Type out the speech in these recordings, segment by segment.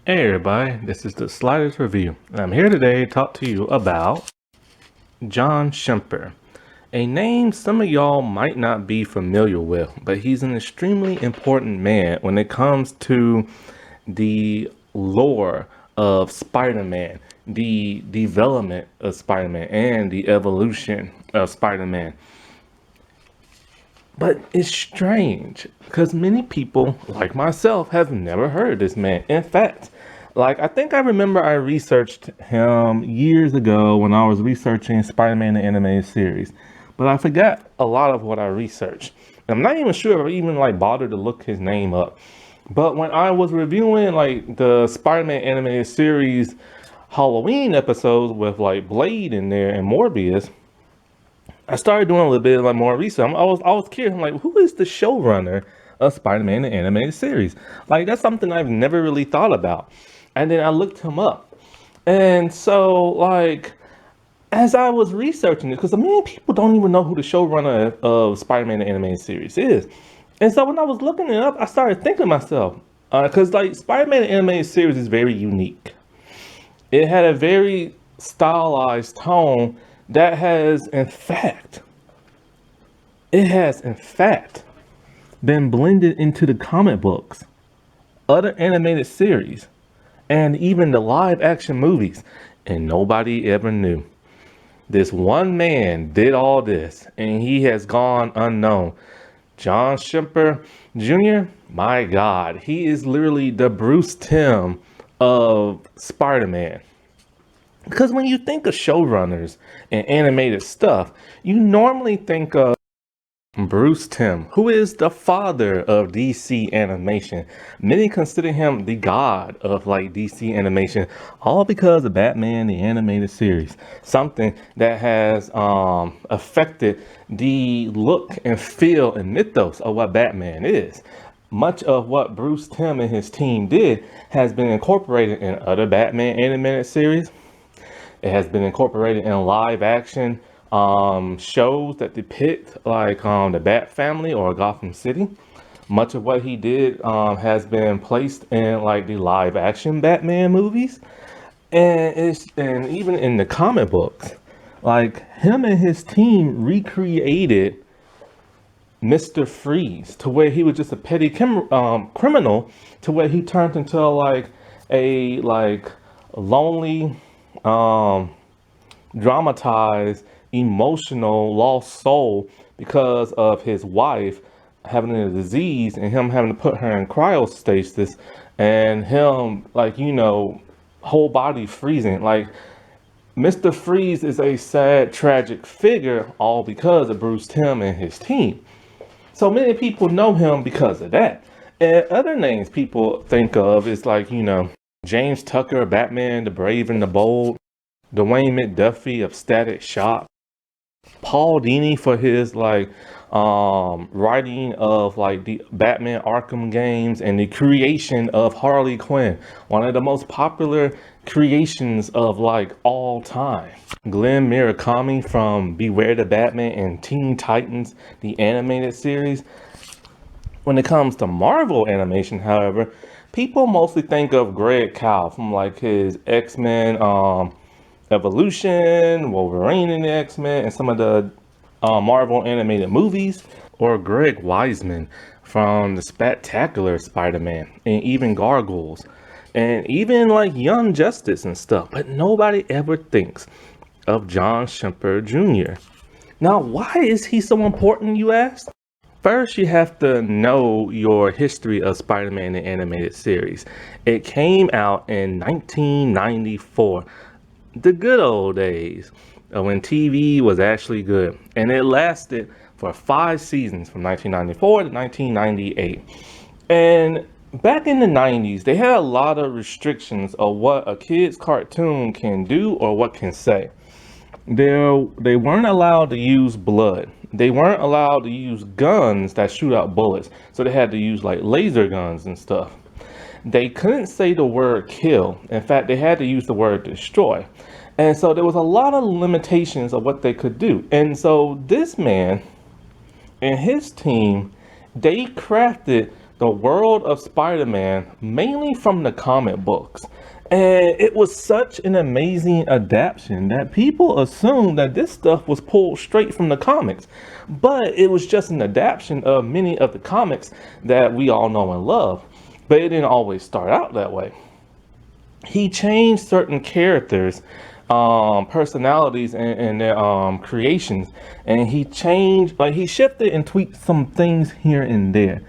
Hey everybody, this is the Sliders Review, and I'm here today to talk to you about John Semper, a name some of y'all might not be familiar with, but he's an extremely important man when it comes to the lore of Spider-Man, the development of Spider-Man, and the evolution of Spider-Man. But it's strange because many people, like myself, have never heard of this man. In fact, I think I remember I researched him years ago when I was researching Spider-Man the animated series, but I forgot a lot of what I researched. I'm not even sure if I even bothered to look his name up. But when I was reviewing the Spider-Man animated series Halloween episodes with Blade in there and Morbius, I started doing a little bit more research. I was curious. I'm like, who is the showrunner of Spider-Man the animated series? That's something I've never really thought about. And then I looked him up. And so as I was researching it, because many people don't even know who the showrunner of Spider-Man the animated series is. And so when I was looking it up, I started thinking to myself, because Spider-Man the animated series is very unique. It had a very stylized tone that has in fact been blended into the comic books, other animated series, and even the live action movies, and nobody ever knew. This one man did all this and he has gone unknown. John Semper Jr., my God, he is literally the Bruce Timm of Spider-Man. Because when you think of showrunners and animated stuff, you normally think of Bruce Timm, who is the father of DC animation. Many consider him the god of DC animation, all because of Batman the animated series. Something that has affected the look and feel and mythos of what Batman is. Much of what Bruce Timm and his team did has been incorporated in other Batman animated series. It has been incorporated in live action shows that depict the Bat Family or Gotham City. Much of what he did has been placed in the live action Batman movies, and even in the comic books. Him and his team recreated Mr. Freeze to where he was just a petty criminal, to where he turned into a lonely, dramatized, emotional, lost soul because of his wife having a disease and him having to put her in cryostasis, and him whole body freezing. Mr. Freeze is a sad, tragic figure, all because of Bruce Timm and his team. So many people know him because of that. And other names people think of is James Tucker, Batman, the Brave and the Bold, Dwayne McDuffie of Static Shock, Paul Dini for his writing of the Batman Arkham games and the creation of Harley Quinn, one of the most popular creations of all time. Glenn Murakami from Beware the Batman and Teen Titans, the animated series. When it comes to Marvel animation, however, people mostly think of Greg Kyle from his X-Men Evolution, Wolverine in the X-Men, and some of the Marvel animated movies, or Greg Weisman from the Spectacular Spider-Man, and even Gargoyles, and even Young Justice and stuff. But nobody ever thinks of John Semper Jr. Now, why is he so important, you ask? First, you have to know your history of Spider-Man the animated series. It came out in 1994, the good old days when TV was actually good. And it lasted for 5 seasons from 1994 to 1998. And back in the 90s, they had a lot of restrictions of what a kid's cartoon can do or what can say. They weren't allowed to use blood. They weren't allowed to use guns that shoot out bullets. So they had to use laser guns and stuff. They couldn't say the word kill. In fact, they had to use the word destroy. And so there was a lot of limitations of what they could do. And so this man and his team, they crafted the world of Spider-Man mainly from the comic books. And it was such an amazing adaptation that people assumed that this stuff was pulled straight from the comics. But it was just an adaptation of many of the comics that we all know and love. But it didn't always start out that way. He changed certain characters, personalities, and their creations. And he changed, like he shifted and tweaked some things here and there.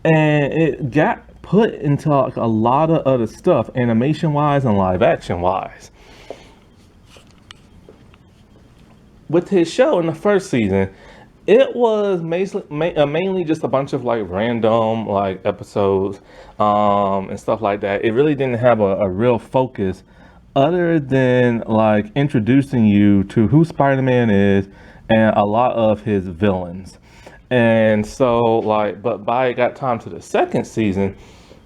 And it got put into like a lot of other stuff, animation wise and live action wise. With his show in the first season, it was mainly just a bunch of like random like episodes and stuff like that. It really didn't have a real focus other than like introducing you to who Spider-Man is and a lot of his villains. And so like, but by it got time to the second season,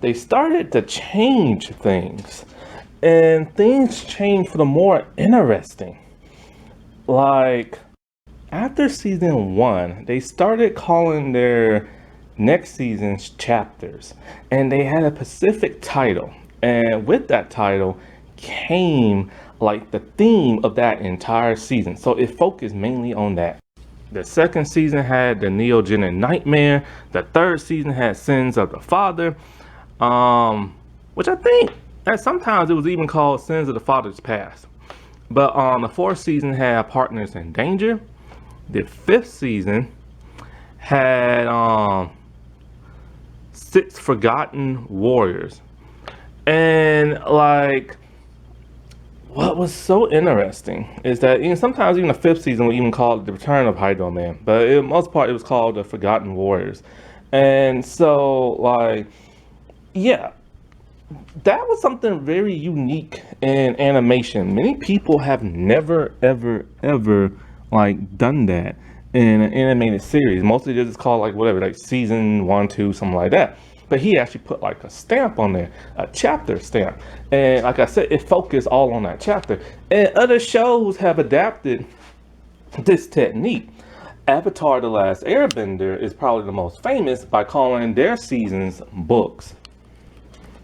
they started to change things, and things changed for the more interesting. Like after season 1, they started calling their next season's chapters, and they had a specific title, and with that title came like the theme of that entire season, so it focused mainly on that. The second season had the Neogenic Nightmare. The third season had Sins of the Father, which I think that sometimes it was even called Sins of the Father's Past. But the fourth season had Partners in Danger. The fifth season had Six Forgotten Warriors. And like, what was so interesting is that sometimes even the fifth season we even call it The Return of Hydro Man, but in most part it was called The Forgotten Warriors. And so like, yeah, that was something very unique in animation. Many people have never ever like done that in an animated series. Mostly they just call like whatever, like season 1, 2, something like that. But he actually put like a stamp on there, a chapter stamp. And like I said, it focused all on that chapter. And other shows have adapted this technique. Avatar: The Last Airbender is probably the most famous by calling their seasons books.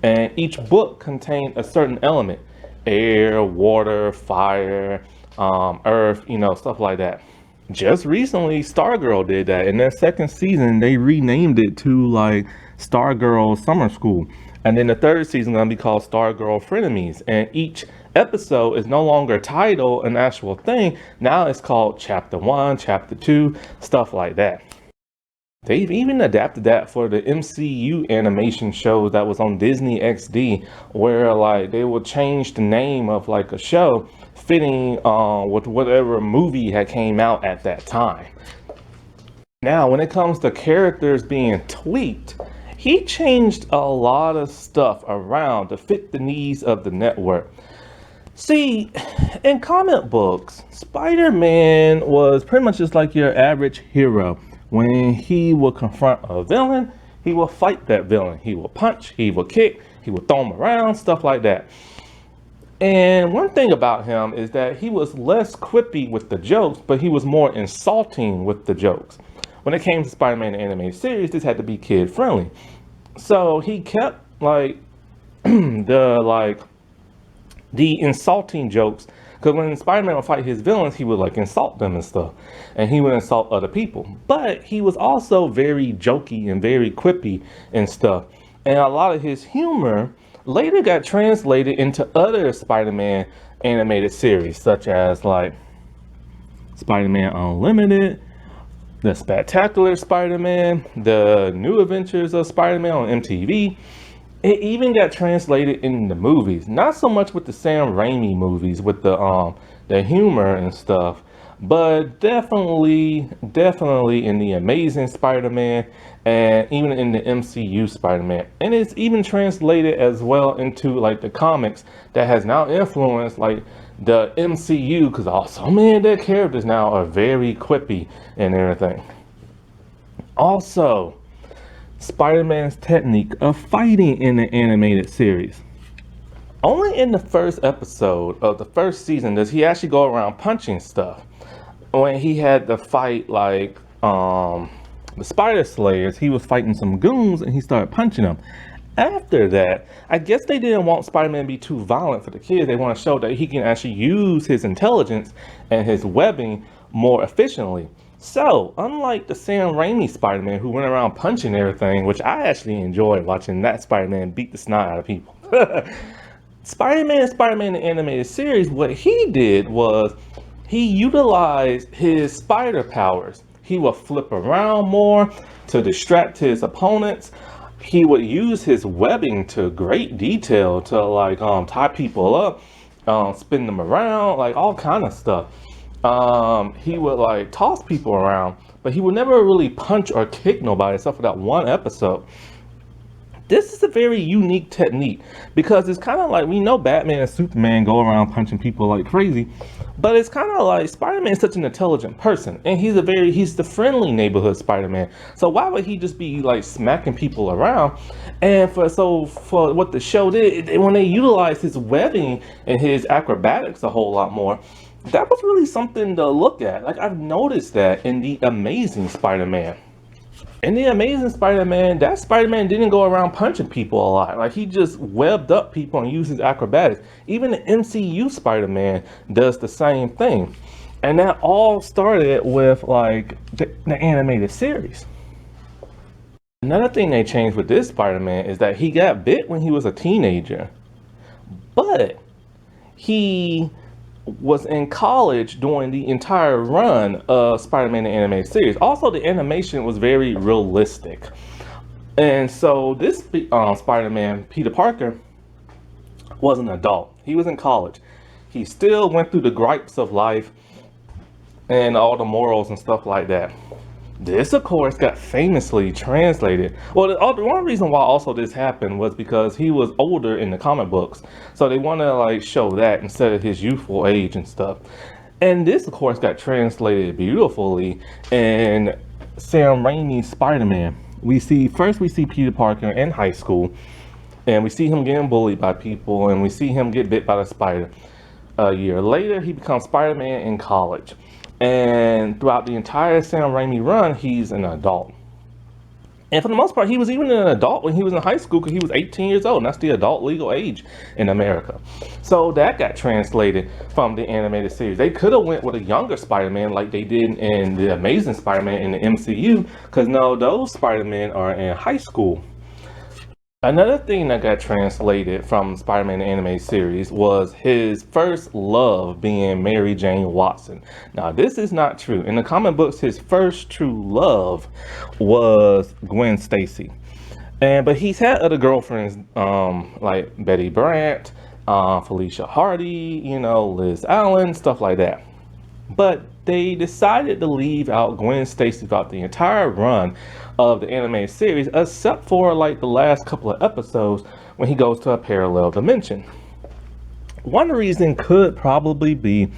And each book contained a certain element: air, water, fire, earth, stuff like that. Just recently, Stargirl did that. In their second season, they renamed it to like Stargirl Summer School. And then the third season is going to be called Stargirl Frenemies. And each episode is no longer titled an actual thing. Now it's called Chapter 1, Chapter 2, stuff like that. They've even adapted that for the MCU animation show that was on Disney XD, where like they will change the name of like a show fitting with whatever movie had came out at that time. Now, when it comes to characters being tweaked, he changed a lot of stuff around to fit the needs of the network. See, in comic books, Spider-Man was pretty much just like your average hero. When he will confront a villain, he will fight that villain. He will punch, he will kick, he will throw him around, stuff like that. And one thing about him is that he was less quippy with the jokes, but he was more insulting with the jokes. When it came to Spider-Man animated series, this had to be kid friendly. So he kept like the insulting jokes, because when Spider-Man would fight his villains, he would like insult them and stuff, and he would insult other people. But he was also very jokey and very quippy and stuff. And a lot of his humor later got translated into other Spider-Man animated series, such as like Spider-Man Unlimited, The Spectacular Spider-Man, The New Adventures of Spider-Man on MTV. It even got translated in the movies. Not so much with the Sam Raimi movies with the humor and stuff, but definitely in the Amazing Spider-Man and even in the MCU Spider-Man. And it's even translated as well into like the comics that has now influenced like the MCU, because so many of their characters now are very quippy and everything. Also, Spider-Man's technique of fighting in the animated series. Only in the first episode of the first season does he actually go around punching stuff. When he had to fight like the Spider Slayers, he was fighting some goons and he started punching them. After that, I guess they didn't want Spider-Man to be too violent for the kids. They want to show that he can actually use his intelligence and his webbing more efficiently. So, unlike the Sam Raimi Spider-Man who went around punching everything, which I actually enjoyed watching that Spider-Man beat the snot out of people. Spider-Man the animated series, what he did was he utilized his spider powers. He would flip around more to distract his opponents. He would use his webbing to great detail to like tie people up, spin them around, like all kind of stuff. He would like toss people around, but he would never really punch or kick nobody except for that one episode. This is a very unique technique because it's kind of like, we know Batman and Superman go around punching people like crazy, but it's kind of like Spider-Man is such an intelligent person and he's the friendly neighborhood Spider-Man. So why would he just be like smacking people around? And for what the show did, when they utilized his webbing and his acrobatics a whole lot more, that was really something to look at. Like, I've noticed that in the Amazing Spider-Man. In the Amazing Spider-Man, that Spider-Man didn't go around punching people a lot. Like, he just webbed up people and used his acrobatics. Even the MCU Spider-Man does the same thing. And that all started with, like, the animated series. Another thing they changed with this Spider-Man is that he got bit when he was a teenager. But he was in college during the entire run of Spider-Man the animated series. Also, the animation was very realistic. And so this Spider-Man, Peter Parker, was an adult. He was in college. He still went through the gripes of life and all the morals and stuff like that. This, of course, got famously translated. Well, the one reason why also this happened was because he was older in the comic books. So they want to like show that instead of his youthful age and stuff. And this, of course, got translated beautifully in Sam Raimi's Spider-Man. We see Peter Parker in high school, and we see him getting bullied by people, and we see him get bit by the spider. A year later, he becomes Spider-Man in college. And throughout the entire Sam Raimi run, he's an adult. And for the most part, he was even an adult when he was in high school because he was 18 years old. And that's the adult legal age in America. So that got translated from the animated series. They could have went with a younger Spider-Man like they did in the Amazing Spider-Man in the MCU. Because no, those Spider-Men are in high school. Another thing that got translated from Spider-Man the animated series was his first love being Mary Jane Watson. Now, this is not true. In the comic books, his first true love was Gwen Stacy. But he's had other girlfriends like Betty Brant, Felicia Hardy, Liz Allen, stuff like that. But they decided to leave out Gwen Stacy throughout the entire run of the animated series, except for like the last couple of episodes when he goes to a parallel dimension. One reason could probably be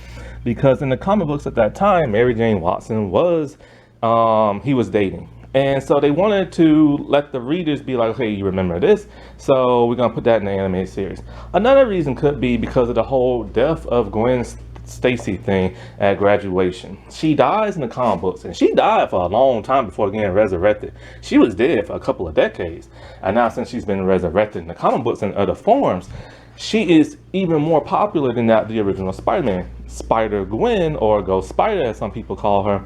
because in the comic books at that time, Mary Jane Watson was he was dating. And so they wanted to let the readers be like, okay, you remember this, so we're gonna put that in the animated series. Another reason could be because of the whole death of Gwen Stacy thing at graduation. She dies in the comic books, and she died for a long time before getting resurrected. She was dead for a couple of decades, and now since she's been resurrected in the comic books and other forms, she is even more popular than the original Spider-Man. Spider-Gwen, or Ghost Spider as some people call her,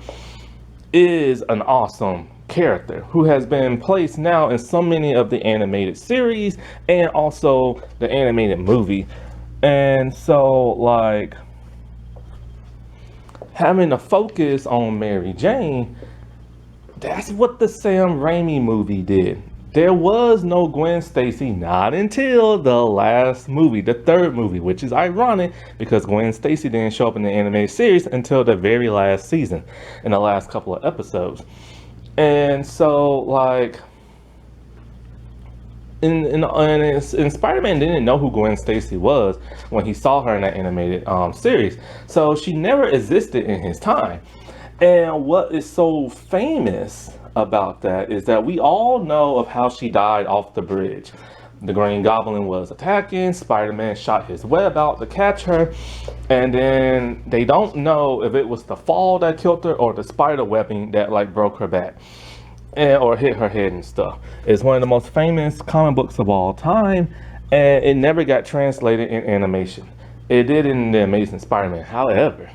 is an awesome character who has been placed now in so many of the animated series and also the animated movie. And so like having a focus on Mary Jane, that's what the Sam Raimi movie did. There was no Gwen Stacy, not until the last movie, the third movie, which is ironic because Gwen Stacy didn't show up in the animated series until the very last season, in the last couple of episodes. And so like, and Spider-Man didn't know who Gwen Stacy was when he saw her in that animated series. So she never existed in his time. And what is so famous about that is that we all know of how she died off the bridge. The Green Goblin was attacking, Spider-Man shot his web out to catch her, and then they don't know if it was the fall that killed her or the spider webbing that like broke her back. or hit her head and stuff. It's one of the most famous comic books of all time, and it never got translated in animation. It did in the Amazing Spider-Man. However,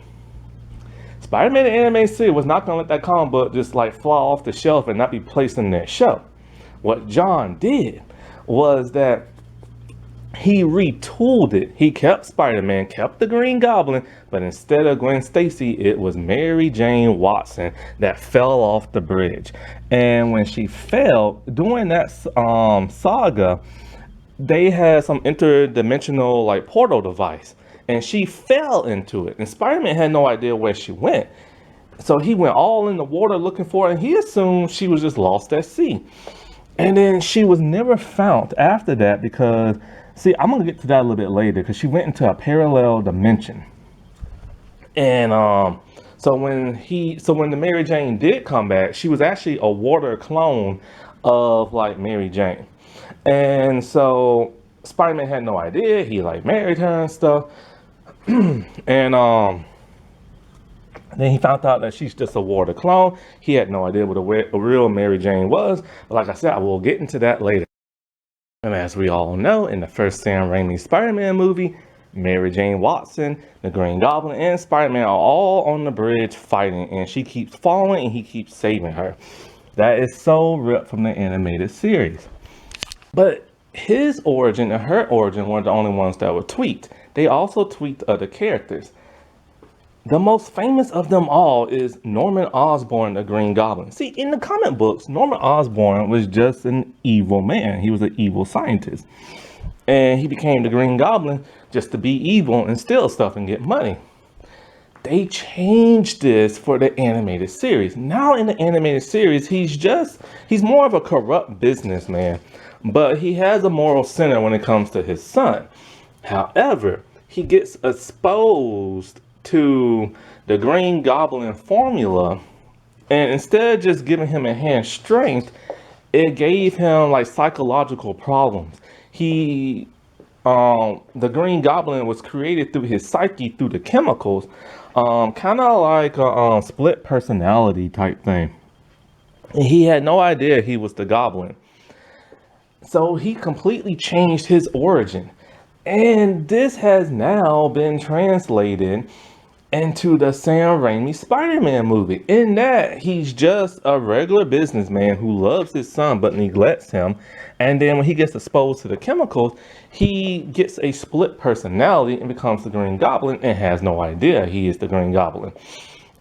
Spider-Man animated series was not gonna let that comic book just like fly off the shelf and not be placed in their show. What John did was that he retooled it. He kept Spider-Man, kept the Green Goblin, but instead of Gwen Stacy, it was Mary Jane Watson that fell off the bridge. And when she fell, during that saga, they had some interdimensional like portal device, and she fell into it. And Spider-Man had no idea where she went. So he went all in the water looking for her, and he assumed she was just lost at sea. And then she was never found after that because, see, I'm gonna get to that a little bit later because she went into a parallel dimension. And so when the Mary Jane did come back, she was actually a water clone of like Mary Jane. And so Spider-Man had no idea. He like married her and stuff. And then he found out that she's just a water clone. He had no idea what a real Mary Jane was. But like I said, I will get into that later. And as we all know, in the first Sam Raimi Spider-Man movie, Mary Jane Watson, the Green Goblin, and Spider-Man are all on the bridge fighting, and she keeps falling and he keeps saving her. That is so ripped from the animated series. But his origin and her origin weren't the only ones that were tweaked. They also tweaked other characters. The most famous of them all is Norman Osborn, the Green Goblin. See, in the comic books, Norman Osborn was just an evil man. He was an evil scientist. And he became the Green Goblin just to be evil and steal stuff and get money. They changed this for the animated series. Now in the animated series, he's more of a corrupt businessman, but he has a moral center when it comes to his son. However, he gets exposed to the Green Goblin formula, and instead of just giving him enhanced strength, it gave him like psychological problems. The Green Goblin was created through his psyche, through the chemicals, kind of like a split personality type thing. And he had no idea he was the Goblin. So he completely changed his origin. And this has now been translated into the Sam Raimi Spider-Man movie. In that, he's just a regular businessman who loves his son but neglects him. And then when he gets exposed to the chemicals, he gets a split personality and becomes the Green Goblin and has no idea he is the Green Goblin.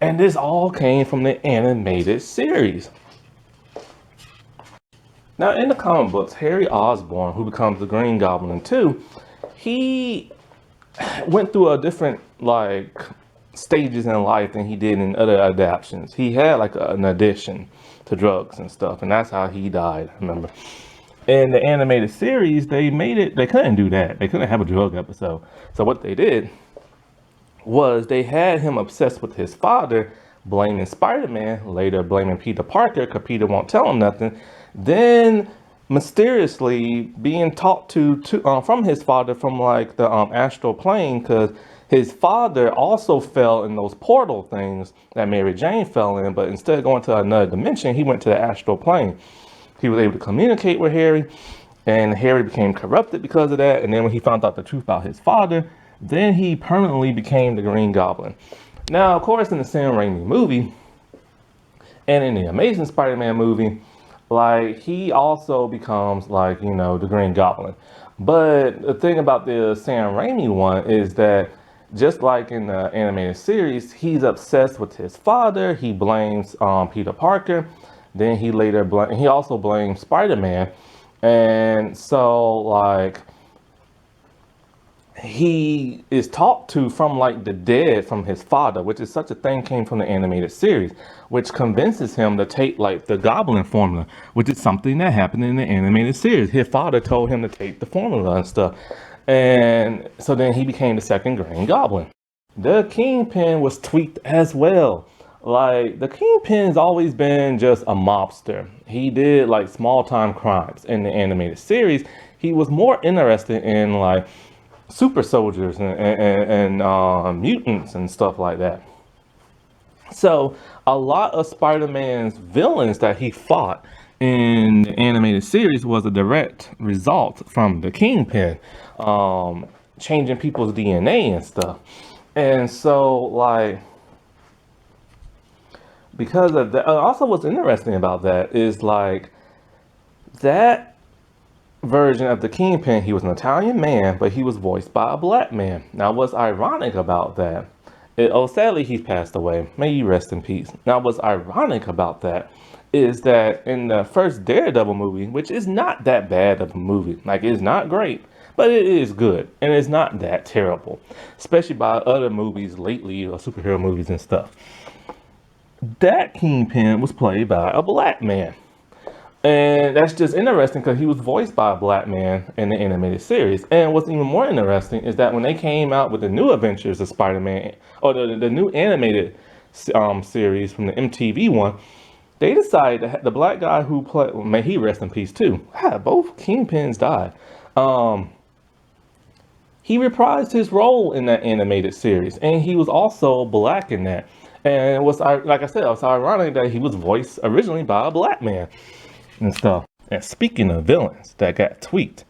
And this all came from the animated series. Now in the comic books, Harry Osborn, who becomes the Green Goblin too, he went through a different like stages in life than he did in other adaptations. He had like an addiction to drugs and stuff, and that's how he died, remember. In the animated series, they couldn't do that. They couldn't have a drug episode. So what they did was they had him obsessed with his father, blaming Spider-Man, later blaming Peter Parker because Peter won't tell him nothing. Then mysteriously being taught to from his father from like the astral plane, because his father also fell in those portal things that Mary Jane fell in, but instead of going to another dimension, he went to the astral plane. He was able to communicate with Harry, and Harry became corrupted because of that. And then when he found out the truth about his father, then he permanently became the Green Goblin. Now, of course, in the Sam Raimi movie and in the Amazing Spider-Man movie, like he also becomes like, you know, the Green Goblin. But the thing about the Sam Raimi one is that just like in the animated series, he's obsessed with his father. He blames Peter Parker. Then he also blames Spider-Man. And so like he is talked to from like the dead from his father, which is such a thing came from the animated series, which convinces him to take like the Goblin formula, which is something that happened in the animated series. His father told him to take the formula and stuff. And so then he became the second Green Goblin. The Kingpin was tweaked as well. Like the Kingpin's always been just a mobster. He did like small time crimes. In the animated series, he was more interested in like super soldiers and mutants and stuff like that. So a lot of Spider-Man's villains that he fought in the animated series was a direct result from the Kingpin, changing people's DNA and stuff. And so, like, because of that, also what's interesting about that is like that version of the Kingpin, he was an Italian man, but he was voiced by a black man. Now, what's ironic about that? Sadly, he's passed away. May you rest in peace. Now, what's ironic about that is that in the first Daredevil movie, which is not that bad of a movie, like it's not great, but it is good, and it's not that terrible, especially by other movies lately, or superhero movies and stuff. That Kingpin was played by a black man. And that's just interesting because he was voiced by a black man in the animated series. And what's even more interesting is that when they came out with the new adventures of Spider-Man, or the new animated series from the MTV one, they decided that the black guy who played, may he rest in peace too. Both Kingpins died. He reprised his role in that animated series, and he was also black in that. And it was, like I said, it was ironic that he was voiced originally by a black man and stuff. And speaking of villains that got tweaked,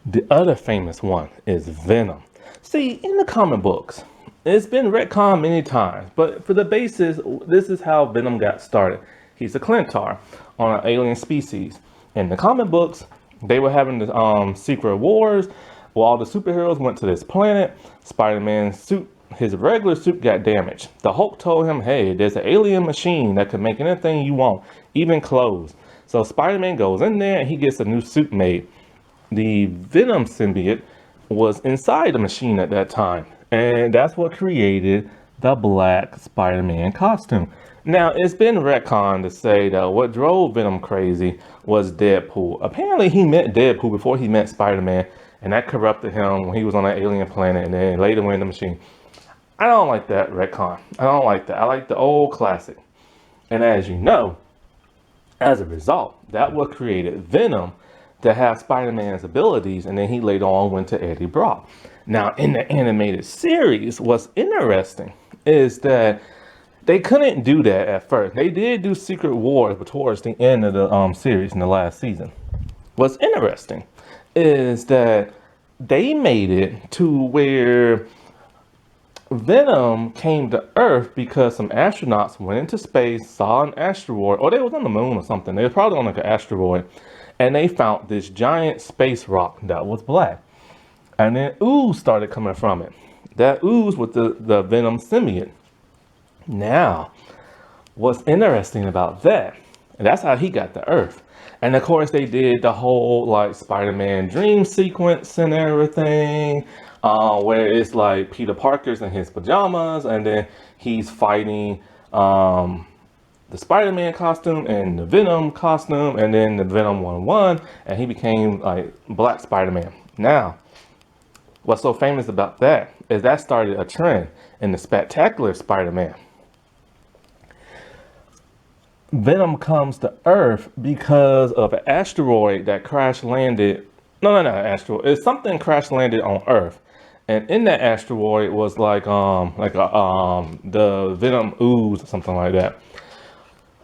the other famous one is Venom. See, in the comic books, it's been retconned many times, but for the basis, this is how Venom got started. He's a Centaur on an alien species. In the comic books, they were having the secret wars. Well, all the superheroes went to this planet. Spider-Man's suit, his regular suit, got damaged. The Hulk told him, hey, there's an alien machine that can make anything you want, even clothes. So Spider-Man goes in there and he gets a new suit made. The Venom symbiote was inside the machine at that time. And that's what created the black Spider-Man costume. Now, it's been retconned to say that what drove Venom crazy was Deadpool. Apparently, he met Deadpool before he met Spider-Man, and that corrupted him when he was on that alien planet and then later went in the machine. I don't like that retcon. I don't like that. I like the old classic. And as you know, as a result, that what created Venom to have Spider-Man's abilities, and then he later on went to Eddie Brock. Now, in the animated series, what's interesting is that they couldn't do that at first. They did do Secret Wars, but towards the end of the series in the last season. What's interesting is that they made it to where Venom came to Earth because some astronauts went into space, saw an asteroid, or they was on the moon or something. They were probably on like an asteroid, and they found this giant space rock that was black. And then ooze started coming from it. That ooze with the Venom symbiote. Now, what's interesting about that, and that's how he got to Earth. And of course, they did the whole like Spider-Man dream sequence and everything, where it's like Peter Parker's in his pajamas, and then he's fighting the Spider-Man costume and the Venom costume, and then the Venom 1-1, and he became like Black Spider-Man. Now, what's so famous about that is that started a trend in the Spectacular Spider-Man. Venom comes to Earth because of an asteroid that crash landed. No, asteroid. It's something crash landed on Earth, and in that asteroid was like the Venom ooze or something like that.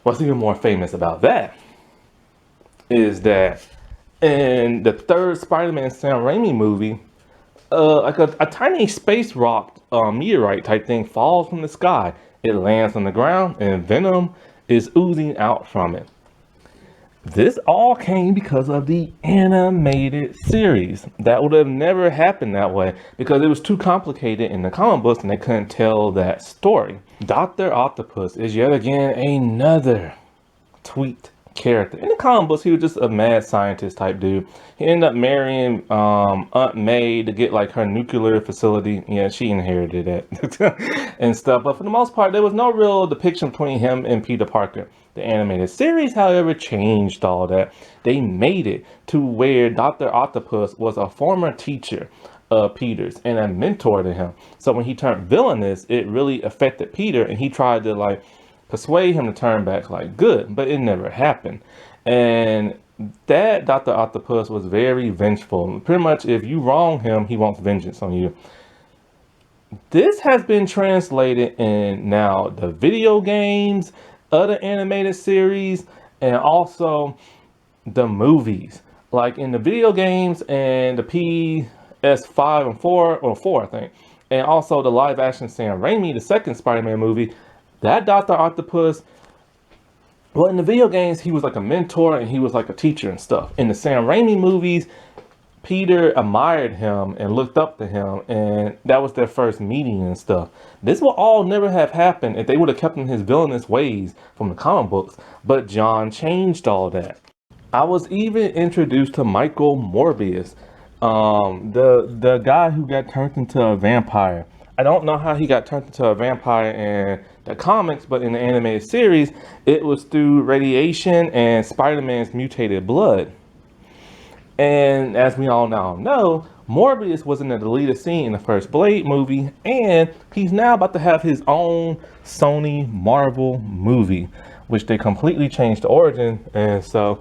What's even more famous about that is that in the third Spider-Man Sam Raimi movie, like a tiny space rock meteorite type thing falls from the sky. It lands on the ground, and Venom is oozing out from it. This all came because of the animated series. That would have never happened that way because it was too complicated in the comic books and they couldn't tell that story. Dr. Octopus is yet again another tweaked character. In the comic books, he was just a mad scientist type dude. He ended up marrying Aunt May to get like her nuclear facility. Yeah, she inherited it and stuff. But for the most part, there was no real depiction between him and Peter Parker. The animated series, however, changed all that. They made it to where Dr. Octopus was a former teacher of Peter's and a mentor to him. So when he turned villainous, it really affected Peter, and he tried to like persuade him to turn back like good, but it never happened. And that Dr. Octopus was very vengeful. Pretty much if you wrong him, he wants vengeance on you. This has been translated in now the video games, other animated series, and also the movies. Like in the video games and the PS5 and 4, or 4, I think. And also the live action Sam Raimi, the second Spider-Man movie. That Dr. Octopus, well, in the video games, he was like a mentor and he was like a teacher and stuff. In the Sam Raimi movies, Peter admired him and looked up to him, and that was their first meeting and stuff. This would all never have happened if they would have kept in his villainous ways from the comic books, but John changed all that. I was even introduced to Michael Morbius, the guy who got turned into a vampire. I don't know how he got turned into a vampire in the comics, but in the animated series, it was through radiation and Spider-Man's mutated blood. And as we all now know, Morbius was in the deleted scene in the first Blade movie, and he's now about to have his own Sony Marvel movie, which they completely changed the origin, and so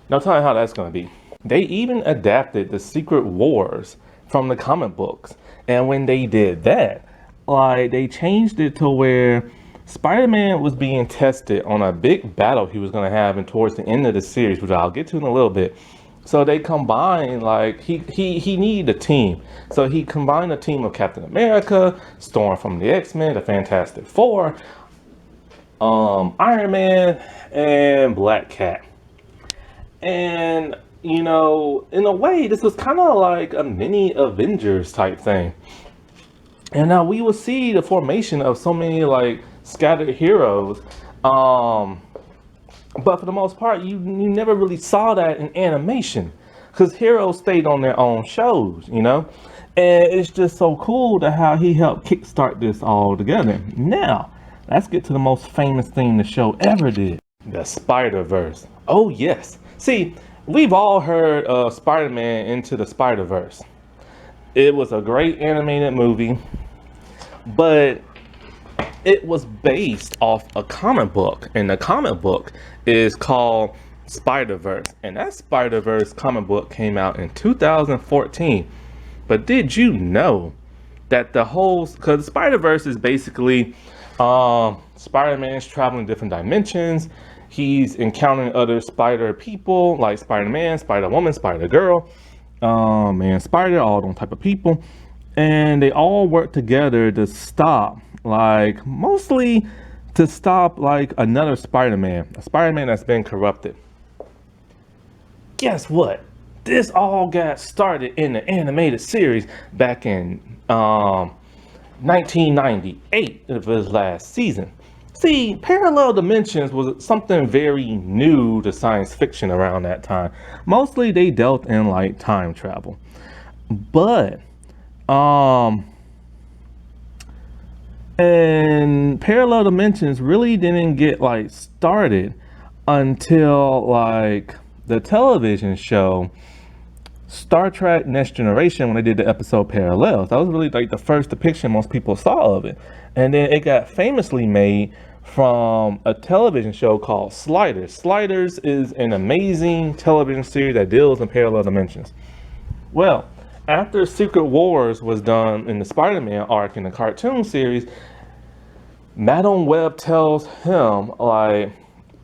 no telling how that's going to be. They even adapted the Secret Wars from the comic books, and when they did that, like, they changed it to where Spider-Man was being tested on a big battle he was going to have and towards the end of the series, which I'll get to in a little bit. So they combined, like, he needed a team. So he combined a team of Captain America, Storm from the X-Men, the Fantastic Four, Iron Man, and Black Cat. And, you know, in a way, this was kind of like a mini Avengers type thing. And now we will see the formation of so many, like, scattered heroes. But for the most part, you never really saw that in animation, because heroes stayed on their own shows, you know? And it's just so cool to how he helped kickstart this all together. Now, let's get to the most famous thing the show ever did. The Spiderverse. Oh, yes. See, we've all heard of Spider-Man Into the Spiderverse. It was a great animated movie, but it was based off a comic book, and the comic book is called Spiderverse, and that Spiderverse comic book came out in 2014. But did you know that the whole, because Spiderverse is basically Spider-Man's traveling different dimensions. He's encountering other spider people like Spider-Man, Spider-Woman, Spider-Girl, and Spider, all those type of people, and they all work together to stop, like, mostly to stop, like, another Spider-Man, a Spider-Man that's been corrupted. Guess what? This all got started in the animated series back in 1998 of his last season. See, parallel dimensions was something very new to science fiction around that time. Mostly they dealt in, like, time travel. But and parallel dimensions really didn't get, like, started until, like, the television show Star Trek Next Generation, when they did the episode Parallels. That was really, like, the first depiction most people saw of it. And then it got famously made from a television show called Sliders. Sliders is an amazing television series that deals in parallel dimensions. Well, after Secret Wars was done in the Spider-Man arc in the cartoon series, Madame Web tells him, like,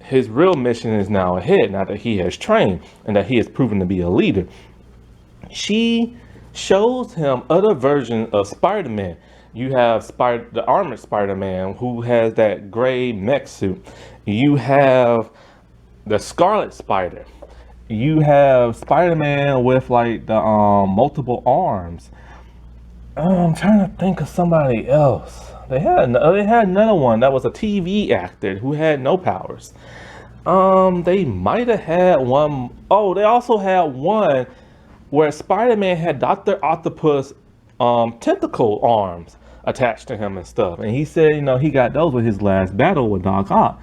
his real mission is now ahead, now that he has trained and that he has proven to be a leader. She shows him other versions of Spider-Man. You have the armored Spider-Man, who has that gray mech suit. You have the Scarlet Spider. You have Spider-Man with, like, the multiple arms. I'm trying to think of somebody else. They had another one that was a TV actor who had no powers. They might have had one. Oh, they also had one where Spider-Man had Dr. Octopus tentacle arms attached to him and stuff. And he said, you know, he got those with his last battle with Doc Ock.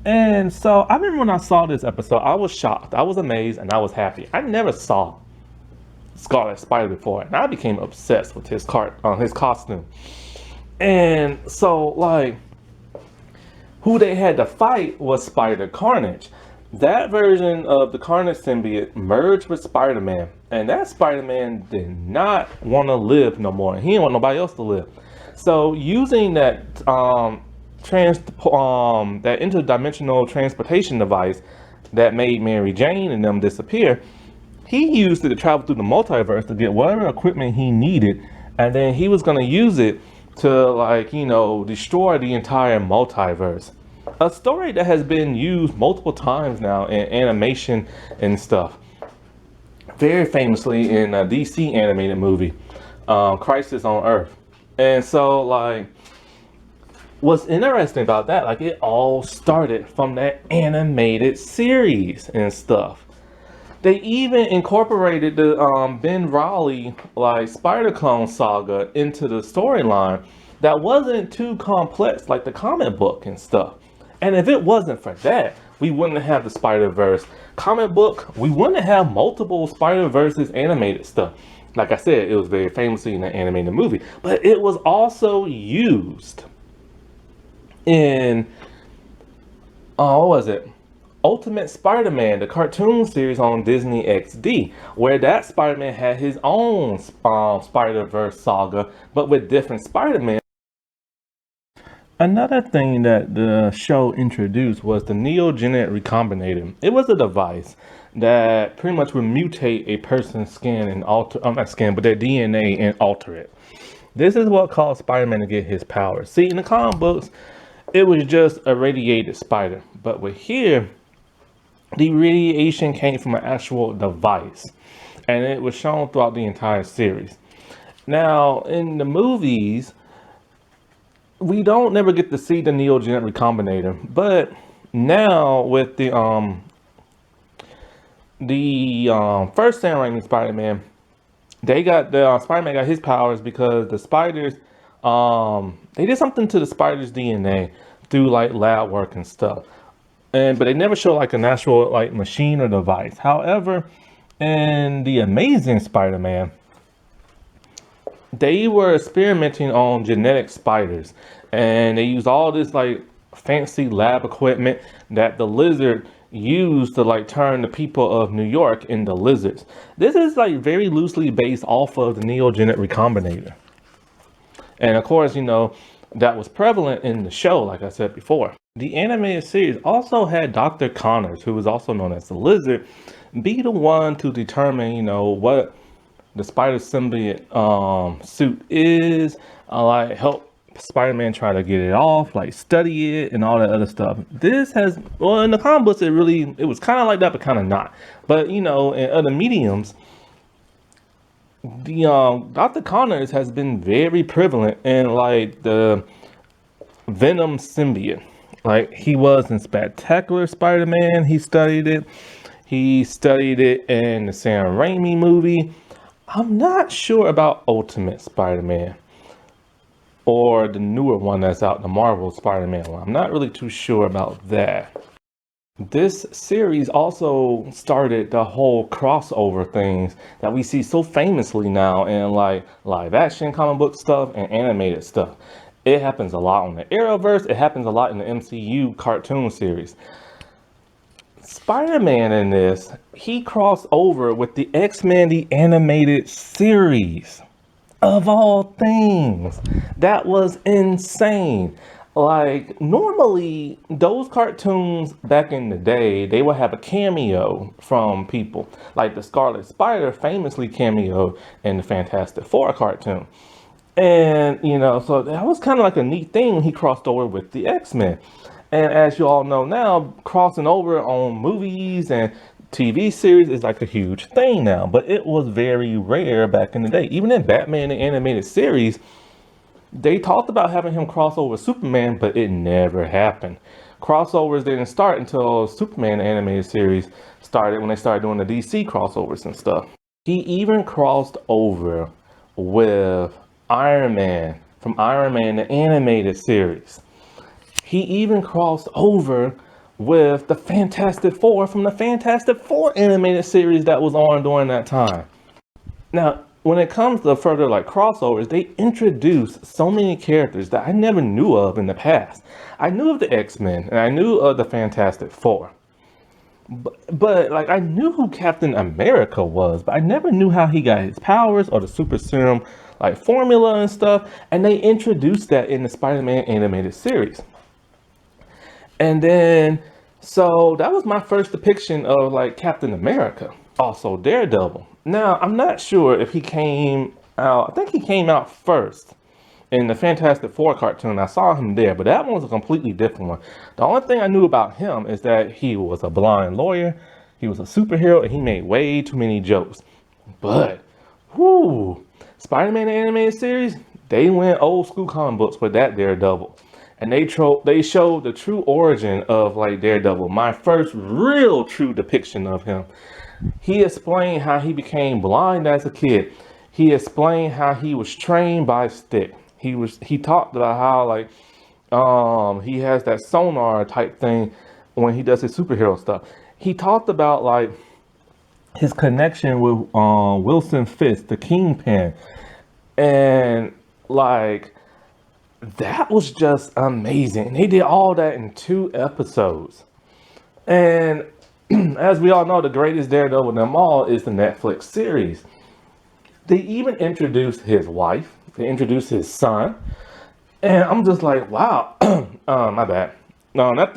And so I remember when I saw this episode, I was shocked, I was amazed, and I was happy. I never saw Scarlet Spider before, and I became obsessed with his costume. And so, like, who they had to fight was Spider Carnage. That version of the Carnage symbiote merged with Spider-Man, and that Spider-Man did not want to live no more. He didn't want nobody else to live. So using that interdimensional transportation device that made Mary Jane and them disappear, he used it to travel through the multiverse to get whatever equipment he needed, and then he was going to use it to, like, destroy the entire multiverse. A story that has been used multiple times now in animation and stuff. Very famously in a DC animated movie, Crisis on Earth. And so, like, what's interesting about that, like, it all started from that animated series and stuff. They even incorporated the Ben Reilly, like, Spider-Clone saga into the storyline that wasn't too complex like the comic book and stuff. And if it wasn't for that, we wouldn't have the Spider-Verse comic book. We wouldn't have multiple Spider-Verses animated stuff. Like I said, it was very famously in the animated movie, but it was also used in, what was it? Ultimate Spider-Man, the cartoon series on Disney XD, where that Spider-Man had his own Spider-Verse saga, but with different Spider-Man. Another thing that the show introduced was the neogenic recombinator. It was a device that pretty much would mutate a person's skin and not skin, but their DNA and alter it. This is what caused Spider-Man to get his powers. See, in the comic books, it was just a radiated spider, but with here, the radiation came from an actual device, and it was shown throughout the entire series. Now, in the movies, we don't never get to see the neogenic recombinator, but now with the first Sam Raimi Spider-Man, Spider-Man got his powers because the spiders, they did something to the spider's DNA through, like, lab work and stuff. But they never show, like, an actual, like, machine or device. However, in the Amazing Spider-Man, they were experimenting on genetic spiders, and they used all this, like, fancy lab equipment that the Lizard used to, like, turn the people of New York into lizards. This is, like, very loosely based off of the neogenic recombinator. And of course, that was prevalent in the show, like I said before. The animated series also had Dr. Connors, who was also known as the Lizard, be the one to determine, what the spider symbiote suit is, like, help Spider-Man try to get it off, like, study it and all that other stuff. This has, well, in the comic books, it was kind of like that, but kind of not. But, in other mediums, the Dr. Connors has been very prevalent in, like, the Venom symbiote. Like, he was in Spectacular Spider-Man, he studied it. He studied it in the Sam Raimi movie. I'm not sure about Ultimate Spider-Man, or the newer one that's out, the Marvel Spider-Man one. I'm not really too sure about that. This series also started the whole crossover things that we see so famously now in, like, live action comic book stuff and animated stuff. It happens a lot on the Arrowverse. It happens a lot in the MCU cartoon series. Spider-Man in this, he crossed over with the X-Men, the animated series. Of all things. That was insane. Like, normally, those cartoons back in the day, they would have a cameo from people. Like the Scarlet Spider famously cameoed in the Fantastic Four cartoon. And, so that was kind of like a neat thing when he crossed over with the X-Men. And as you all know now, crossing over on movies and TV series is like a huge thing now. But it was very rare back in the day. Even in Batman the Animated Series, they talked about having him cross over with Superman, but it never happened. Crossovers didn't start until Superman the Animated Series started, when they started doing the DC crossovers and stuff. He even crossed over with Iron Man from Iron Man the Animated Series. He even crossed over with the Fantastic Four from the Fantastic Four animated series that was on during that time. Now, when it comes to further, like, crossovers, they introduced so many characters that I never knew of in the past. I knew of the X-Men and I knew of the Fantastic Four. But like, I knew who Captain America was, but I never knew how he got his powers or the super serum, like formula and stuff, and they introduced that in the Spider-Man animated series. And then, so that was my first depiction of like Captain America. Also Daredevil. Now, I'm not sure if he came out, I think he came out first in the Fantastic Four cartoon. I saw him there, but that one was a completely different one. The only thing I knew about him is that he was a blind lawyer, he was a superhero, and he made way too many jokes. But, whoo, Spider-Man animated series, they went old school comic books with that Daredevil. And they showed the true origin of like Daredevil, my first real true depiction of him. He explained how he became blind as a kid. He explained how he was trained by stick. He talked about how like he has that sonar type thing when he does his superhero stuff. He talked about like his connection with Wilson Fisk, the Kingpin, and like that was just amazing. He did all that in 2 episodes. And as we all know, the greatest Daredevil of them all is the Netflix series. They even introduced his wife. They introduced his son. And I'm just like, wow. My bad. No, not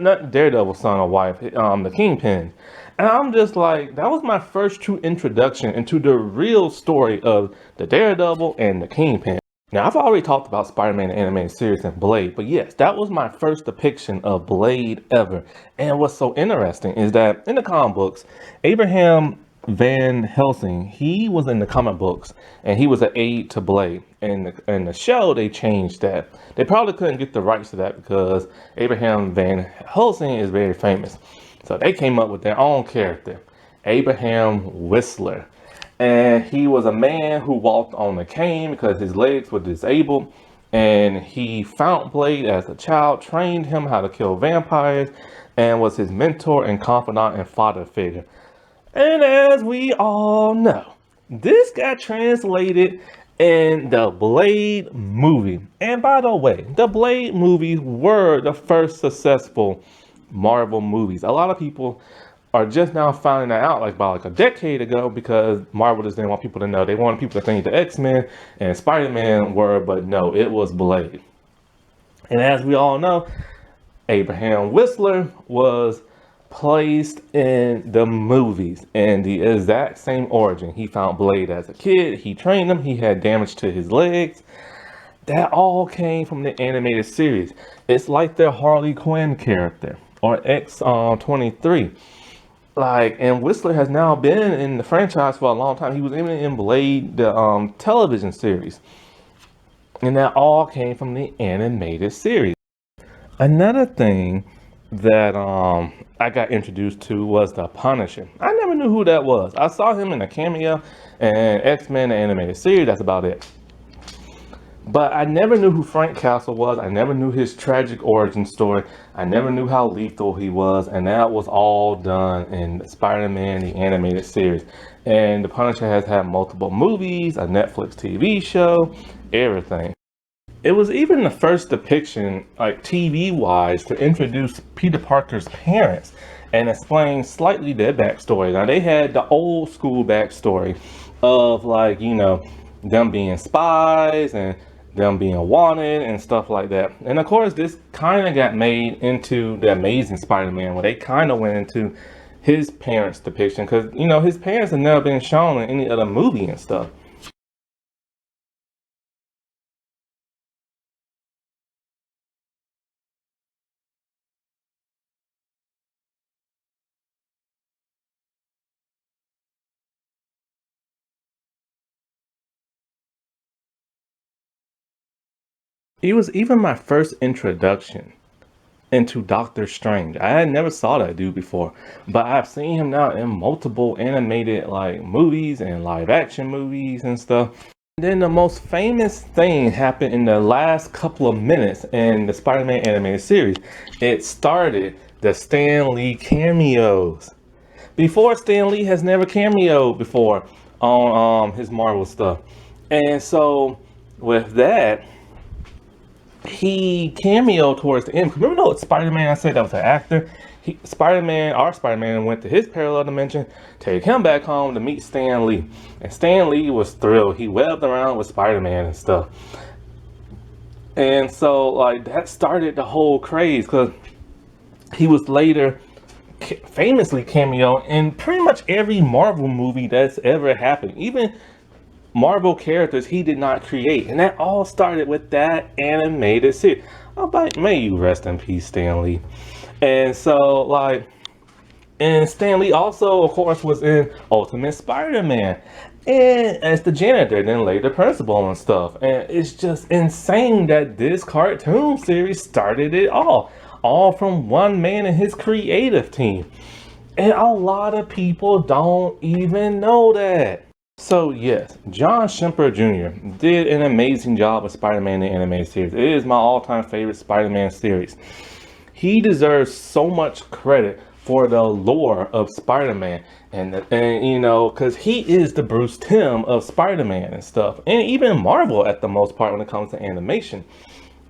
not Daredevil's son or wife. The Kingpin. And I'm just like, that was my first true introduction into the real story of the Daredevil and the Kingpin. Now, I've already talked about Spider-Man animated series and Blade, but yes, that was my first depiction of Blade ever. And what's so interesting is that in the comic books, Abraham Van Helsing, he was in the comic books, and he was an aide to Blade. And in the show, they changed that. They probably couldn't get the rights to that because Abraham Van Helsing is very famous. So they came up with their own character, Abraham Whistler. And he was a man who walked on a cane because his legs were disabled. And he found Blade as a child, trained him how to kill vampires, and was his mentor and confidant and father figure. And as we all know, this got translated in the Blade movie. And by the way, the Blade movies were the first successful Marvel movies. A lot of people are just now finding that out like about like a decade ago because Marvel just didn't want people to know. They wanted people to think the X-Men and Spider-Man were, but no, it was Blade. And as we all know, Abraham Whistler was placed in the movies in the exact same origin. He found Blade as a kid, he trained him, he had damage to his legs. That all came from the animated series. It's like their Harley Quinn character or X-23. Like, and Whistler has now been in the franchise for a long time. He was even in Blade, the television series. And that all came from the animated series. Another thing that I got introduced to was the Punisher. I never knew who that was. I saw him in a cameo and X-Men the animated series. That's about it. But I never knew who Frank Castle was. I never knew his tragic origin story. I never knew how lethal he was. And that was all done in Spider-Man, the animated series. And the Punisher has had multiple movies, a Netflix TV show, everything. It was even the first depiction, like TV-wise, to introduce Peter Parker's parents and explain slightly their backstory. Now, they had the old school backstory of like, you know, them being spies and them being wanted and stuff like that. And of course, this kind of got made into the Amazing Spider-Man, where they kind of went into his parents' depiction, because, you know, his parents have never been shown in any other movie and stuff. He was even my first introduction into Doctor Strange. I had never saw that dude before, but I've seen him now in multiple animated like movies and live action movies and stuff. And then the most famous thing happened in the last couple of minutes in the Spider-Man animated series. It started the Stan Lee cameos. Before, Stan Lee has never cameoed before on his Marvel stuff. And so with that, he cameoed towards the end. Remember that Spider-Man I said that was an actor? Our Spider-Man went to his parallel dimension, take him back home to meet Stan Lee. And Stan Lee was thrilled. He webbed around with Spider-Man and stuff. And so, like, that started the whole craze, because he was later famously cameo in pretty much every Marvel movie that's ever happened. Even Marvel characters he did not create. And that all started with that animated series. Oh, but may you rest in peace, Stan Lee. And so, like, and Stan Lee also, of course, was in Ultimate Spider-Man, and as the janitor, then later principal and stuff. And it's just insane that this cartoon series started it all from one man and his creative team. And a lot of people don't even know that. So yes, John Semper Jr. did an amazing job with Spider-Man the animated series. It is my all-time favorite Spider-Man series. He deserves so much credit for the lore of Spider-Man, and you know, because he is the Bruce Timm of Spider-Man and stuff, and even Marvel at the most part when it comes to animation.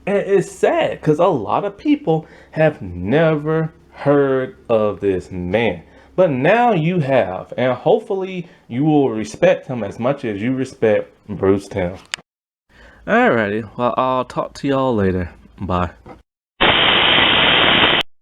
And it's sad because a lot of people have never heard of this man, but now you have, and hopefully you will respect him as much as you respect Bruce Timm. Alrighty, well, I'll talk to y'all later. Bye.